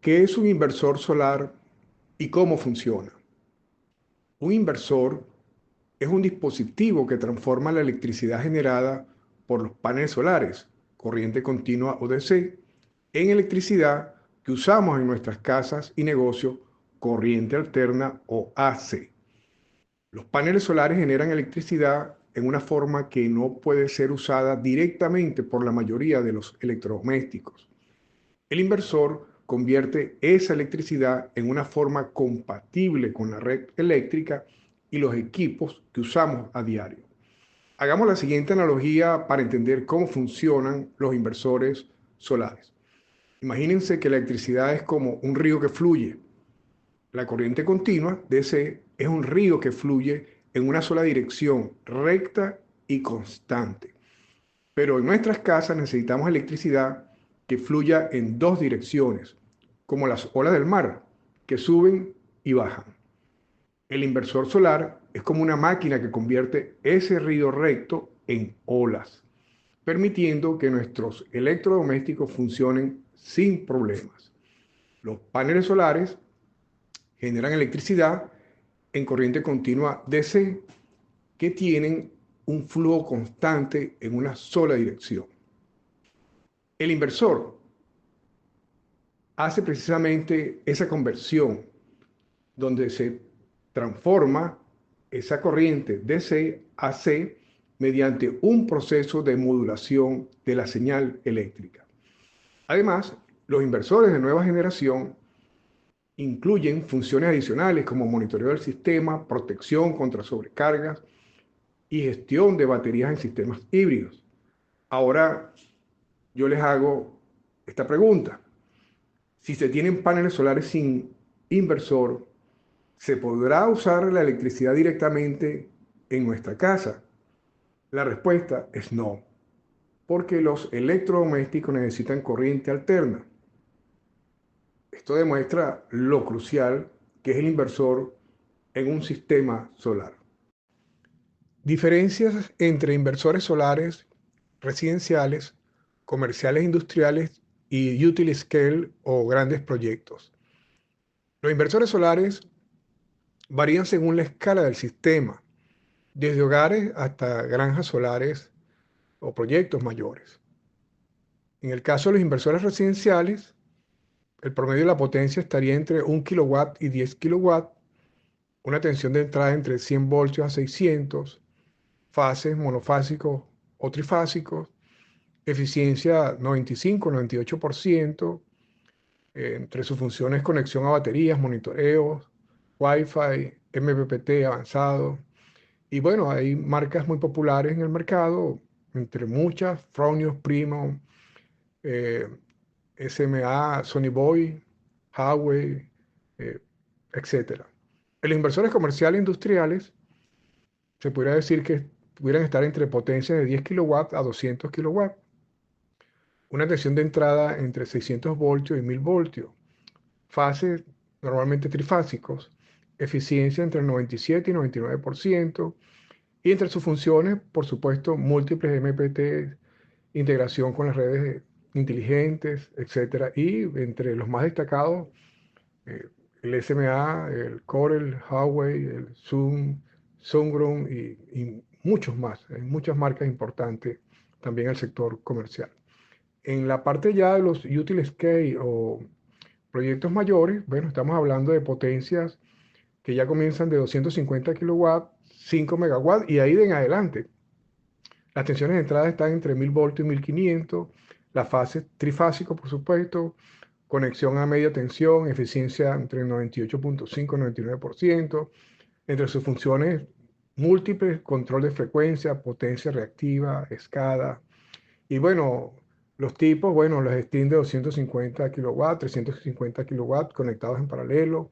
¿Qué es un inversor solar y cómo funciona? Un inversor es un dispositivo que transforma la electricidad generada por los paneles solares, corriente continua o DC, en electricidad que usamos en nuestras casas y negocios, corriente alterna o AC. Los paneles solares generan electricidad en una forma que no puede ser usada directamente por la mayoría de los electrodomésticos. El inversor convierte esa electricidad en una forma compatible con la red eléctrica y los equipos que usamos a diario. Hagamos la siguiente analogía para entender cómo funcionan los inversores solares. Imagínense que la electricidad es como un río que fluye. La corriente continua, DC, es un río que fluye en una sola dirección, recta y constante. Pero en nuestras casas necesitamos electricidad que fluya en dos direcciones, como las olas del mar, que suben y bajan. El inversor solar es como una máquina que convierte ese río recto en olas, permitiendo que nuestros electrodomésticos funcionen sin problemas. Los paneles solares generan electricidad en corriente continua DC que tienen un flujo constante en una sola dirección. El inversor hace precisamente esa conversión donde se transforma esa corriente DC a C mediante un proceso de modulación de la señal eléctrica. Además, los inversores de nueva generación incluyen funciones adicionales como monitoreo del sistema, protección contra sobrecargas y gestión de baterías en sistemas híbridos. Ahora yo les hago esta pregunta. Si se tienen paneles solares sin inversor, ¿se podrá usar la electricidad directamente en nuestra casa? La respuesta es no, porque los electrodomésticos necesitan corriente alterna. Esto demuestra lo crucial que es el inversor en un sistema solar. Diferencias entre inversores solares residenciales, comerciales industriales y utility scale o grandes proyectos. Los inversores solares varían según la escala del sistema, desde hogares hasta granjas solares o proyectos mayores. En el caso de los inversores residenciales, el promedio de la potencia estaría entre 1 kilowatt y 10 kilowatts, una tensión de entrada entre 100 voltios a 600, fases monofásicos o trifásicos, eficiencia 95-98%, entre sus funciones conexión a baterías, monitoreos, Wi-Fi, MPPT avanzado. Y bueno, hay marcas muy populares en el mercado, entre muchas, Fronius, Primo, eh, SMA, Sony Boy, Huawei, eh, etc. En los inversores comerciales e industriales se podría decir que pudieran estar entre potencias de 10 kilowatts a 200 kilowatts, una tensión de entrada entre 600 voltios y 1000 voltios, fases normalmente trifásicos, eficiencia entre el 97 y 99%, y entre sus funciones, por supuesto, múltiples MPT, integración con las redes inteligentes, etcétera. Y entre los más destacados, eh, el SMA, el Corel, Huawei, el Zoom, Sungrown y muchos más. Hay muchas marcas importantes también en el sector comercial. En la parte ya de los utility scale o proyectos mayores, bueno, estamos hablando de potencias que ya comienzan de 250 kilowatts, 5 megawatts y ahí de en adelante. Las tensiones de entrada están entre 1000 voltios y 1500, las fases trifásicos, por supuesto, conexión a media tensión, eficiencia entre 98.5 y 99%, entre sus funciones múltiples, control de frecuencia, potencia reactiva, escala, y bueno, los tipos, bueno, los Steam de 250 kilowatts, 350 kilowatts conectados en paralelo,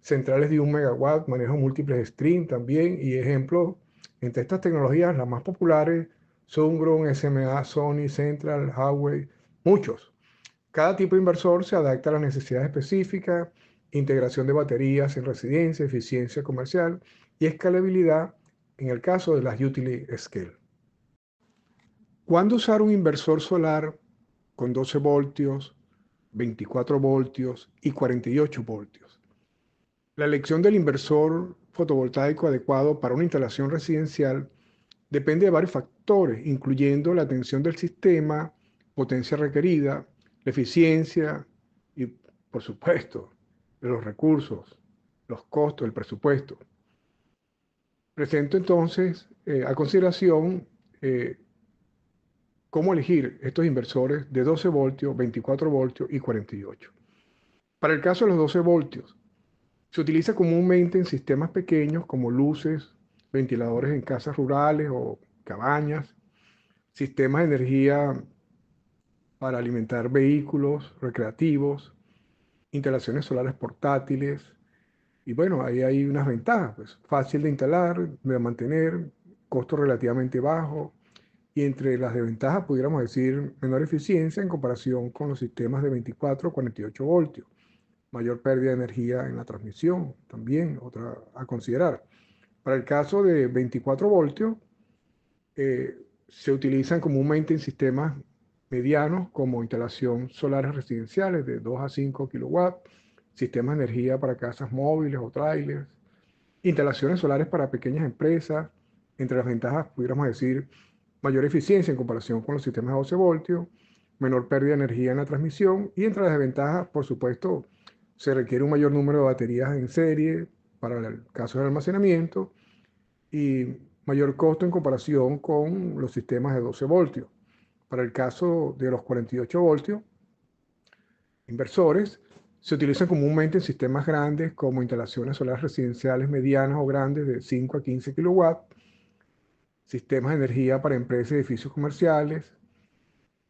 centrales de 1 megawatt, manejo múltiples streams también, y ejemplos entre estas tecnologías, las más populares, Sungrown, SMA, Sony, Central, Huawei, muchos. Cada tipo de inversor se adapta a las necesidades específicas, integración de baterías en residencia, eficiencia comercial y escalabilidad en el caso de las utility scale. ¿Cuándo usar un inversor solar con 12 voltios, 24 voltios y 48 voltios. La elección del inversor fotovoltaico adecuado para una instalación residencial depende de varios factores, incluyendo la tensión del sistema, potencia requerida, la eficiencia y, por supuesto, los recursos, los costos, el presupuesto. Presento entonces a consideración cómo elegir estos inversores de 12 voltios, 24 voltios y 48. Para el caso de los 12 voltios, se utiliza comúnmente en sistemas pequeños como luces, ventiladores en casas rurales o cabañas, sistemas de energía para alimentar vehículos recreativos, instalaciones solares portátiles. Y bueno, ahí hay unas ventajas, pues fácil de instalar, de mantener, costo relativamente bajo. Y entre las desventajas pudiéramos decir menor eficiencia en comparación con los sistemas de 24 o 48 voltios, mayor pérdida de energía en la transmisión, también otra a considerar. Para el caso de 24 voltios, se utilizan comúnmente en sistemas medianos como instalación solares residenciales de 2 a 5 kilowatts, sistemas de energía para casas móviles o trailers, instalaciones solares para pequeñas empresas. Entre las ventajas pudiéramos decir mayor eficiencia en comparación con los sistemas de 12 voltios, menor pérdida de energía en la transmisión, y entre las desventajas, por supuesto, se requiere un mayor número de baterías en serie para el caso del almacenamiento y mayor costo en comparación con los sistemas de 12 voltios. Para el caso de los 48 voltios, inversores se utilizan comúnmente en sistemas grandes como instalaciones solares residenciales medianas o grandes de 5 a 15 kilowatts, sistemas de energía para empresas y edificios comerciales,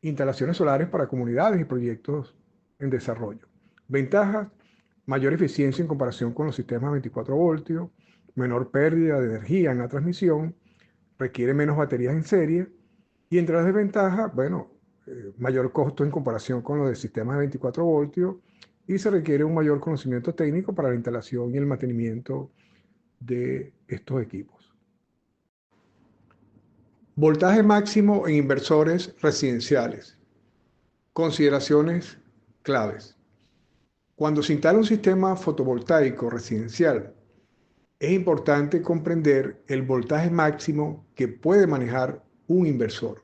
instalaciones solares para comunidades y proyectos en desarrollo. Ventajas: mayor eficiencia en comparación con los sistemas 24 voltios, menor pérdida de energía en la transmisión, requiere menos baterías en serie, y entre las desventajas, bueno, mayor costo en comparación con los de sistemas de 24 voltios y se requiere un mayor conocimiento técnico para la instalación y el mantenimiento de estos equipos. Voltaje máximo en inversores residenciales. Consideraciones claves. Cuando se instala un sistema fotovoltaico residencial, es importante comprender el voltaje máximo que puede manejar un inversor.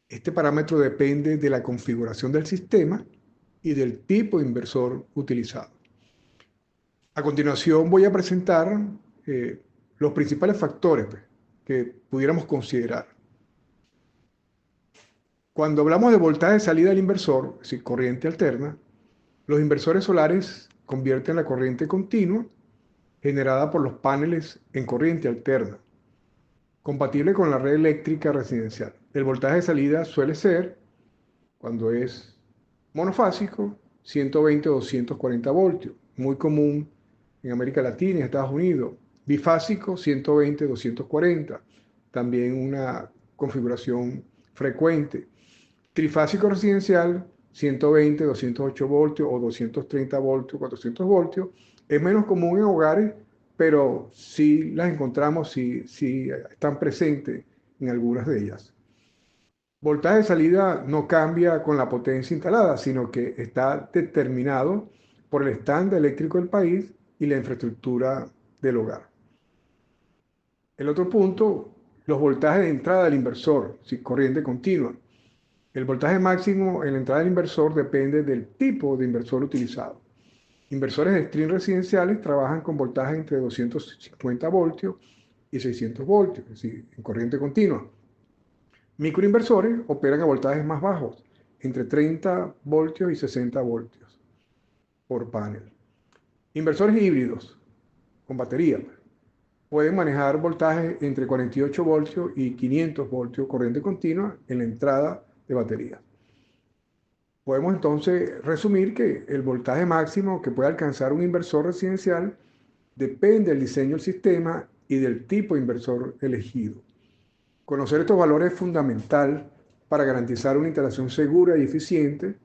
Este parámetro depende de la configuración del sistema y del tipo de inversor utilizado. A continuación voy a presentar los principales factores que pudiéramos considerar. Cuando hablamos de voltaje de salida del inversor, es decir, corriente alterna, los inversores solares convierten la corriente continua generada por los paneles en corriente alterna, compatible con la red eléctrica residencial. El voltaje de salida suele ser, cuando es monofásico, 120 o 240 voltios, muy común en América Latina y Estados Unidos. Bifásico, 120, 240, también una configuración frecuente. Trifásico residencial, 120, 208 voltios o 230 voltios, 400 voltios. Es menos común en hogares, pero sí las encontramos, sí están presentes en algunas de ellas. Voltaje de salida no cambia con la potencia instalada, sino que está determinado por el estándar eléctrico del país y la infraestructura del hogar. El otro punto, los voltajes de entrada del inversor, si corriente continua. El voltaje máximo en la entrada del inversor depende del tipo de inversor utilizado. Inversores de stream residenciales trabajan con voltaje entre 250 voltios y 600 voltios, es decir, en corriente continua. Microinversores operan a voltajes más bajos, entre 30 voltios y 60 voltios por panel. Inversores híbridos con batería pueden manejar voltajes entre 48 voltios y 500 voltios corriente continua en la entrada de batería. Podemos entonces resumir que el voltaje máximo que puede alcanzar un inversor residencial depende del diseño del sistema y del tipo de inversor elegido. Conocer estos valores es fundamental para garantizar una instalación segura y eficiente.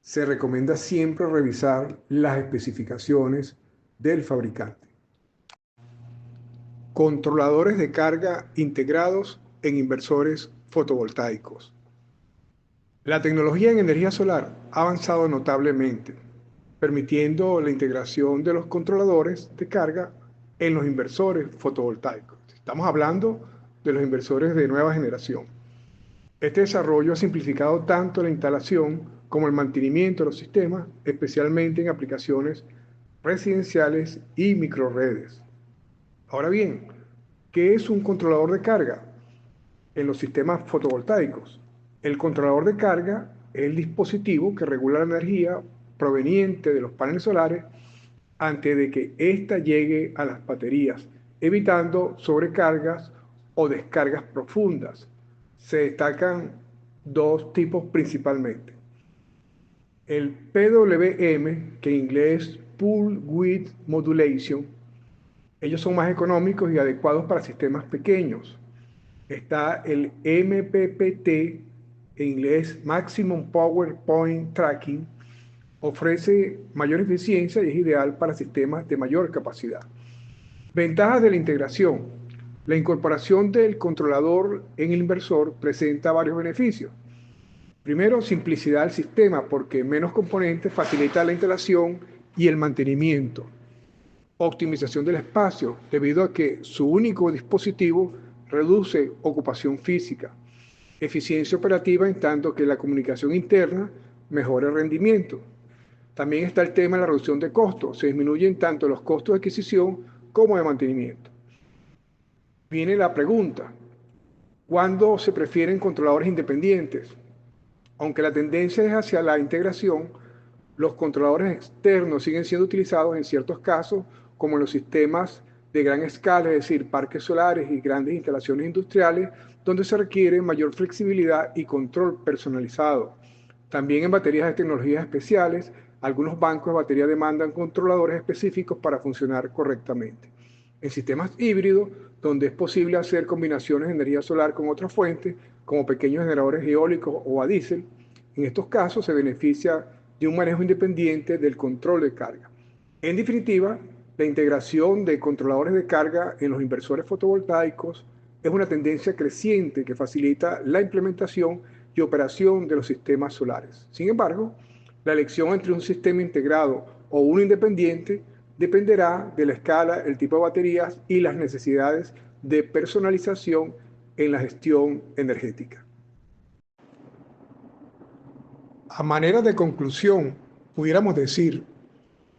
Se recomienda siempre revisar las especificaciones del fabricante. Controladores de carga integrados en inversores fotovoltaicos. La tecnología en energía solar ha avanzado notablemente, permitiendo la integración de los controladores de carga en los inversores fotovoltaicos. Estamos hablando de los inversores de nueva generación. Este desarrollo ha simplificado tanto la instalación como el mantenimiento de los sistemas, especialmente en aplicaciones residenciales y microredes. Ahora bien, ¿qué es un controlador de carga en los sistemas fotovoltaicos? El controlador de carga es el dispositivo que regula la energía proveniente de los paneles solares antes de que ésta llegue a las baterías, evitando sobrecargas o descargas profundas. Se destacan dos tipos principalmente. El PWM, que en inglés Pulse Width Modulation, ellos son más económicos y adecuados para sistemas pequeños. Está el MPPT, en inglés Maximum Power Point Tracking, ofrece mayor eficiencia y es ideal para sistemas de mayor capacidad. Ventajas de la integración. La incorporación del controlador en el inversor presenta varios beneficios. Primero, simplicidad del sistema, porque menos componentes facilita la instalación y el mantenimiento. Optimización del espacio, debido a que su único dispositivo reduce ocupación física. Eficiencia operativa, en tanto que la comunicación interna mejora el rendimiento. También está el tema de la reducción de costos. Se disminuyen tanto los costos de adquisición como de mantenimiento. Viene la pregunta: ¿cuándo se prefieren controladores independientes? Aunque la tendencia es hacia la integración, los controladores externos siguen siendo utilizados en ciertos casos, como en los sistemas de gran escala, es decir, parques solares y grandes instalaciones industriales, donde se requiere mayor flexibilidad y control personalizado. También en baterías de tecnologías especiales, algunos bancos de batería demandan controladores específicos para funcionar correctamente. En sistemas híbridos, donde es posible hacer combinaciones de energía solar con otras fuentes, como pequeños generadores eólicos o a diésel, en estos casos se beneficia de un manejo independiente del control de carga. En definitiva, la integración de controladores de carga en los inversores fotovoltaicos es una tendencia creciente que facilita la implementación y operación de los sistemas solares. Sin embargo, la elección entre un sistema integrado o uno independiente dependerá de la escala, el tipo de baterías y las necesidades de personalización en la gestión energética. A manera de conclusión, pudiéramos decir,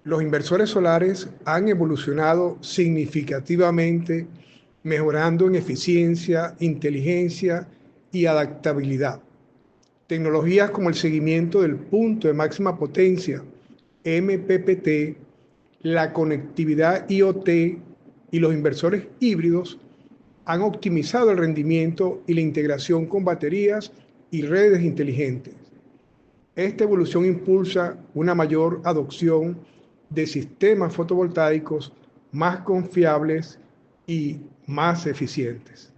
los inversores solares han evolucionado significativamente, mejorando en eficiencia, inteligencia y adaptabilidad. Tecnologías como el seguimiento del punto de máxima potencia, MPPT, la conectividad IoT y los inversores híbridos han optimizado el rendimiento y la integración con baterías y redes inteligentes. Esta evolución impulsa una mayor adopción de sistemas fotovoltaicos más confiables y más eficientes.